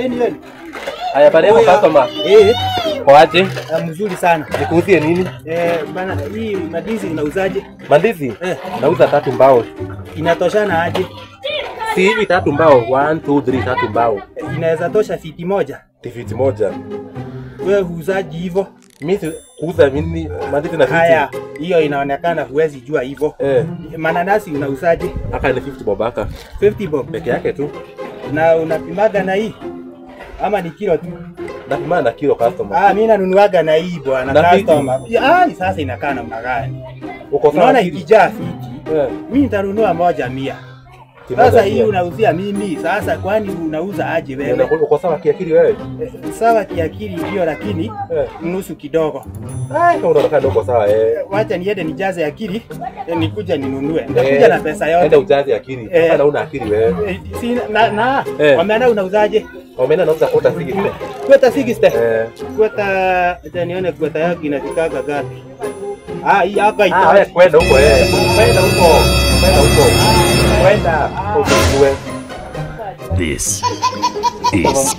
Anyway. Haya baadaye customer. Kwaje? Mzuri sana. Nikuuzie nini? Bana hii mandizi unauzaje? Mandizi? Nauza 3 mbao. Inatoshana aje? Si hivi 3 mbao, 1 2 3 3 mbao. Inaweza tosha fiti moja. Fiti moja. Wewe huuzaji hivyo? Mimi kuuza mimi mandizi na fiti. Haya, hiyo inaonekana huwezi jua hivyo. Mananasi unauzaje? Haka ni 50 bob haka. 50 bob peke yake tu. Na unapimaga na hii? Ama ni kilo tu? Napima na kilo customer. Mimi nanunuaga na hii bwana customer. Sasa inakaa namna gani? Uko sawa? Unaona ikijaa fiti. Mimi nitanunua moja 100. Sasa hii unauzia mimi, sasa kwani unauza aje wewe? Uko sawa kiakili wewe? Sawa kiakili ndio, lakini nusu kidogo. Kama unaonekana uko sawa Wacha niende nijaze akili, nikuja ninunue. Nitakuja na pesa yote. Enda ujaze akili. Hapana una akili wewe. Si wameana unauzaje? Wameana nauza kwota 60. Kwota 60? Kwota acha nione kwota yako inafikaga gapi. Hii hapa ita. Wewe kwenda huko Kwenda huko. Kwenda huko. Kwenda. This is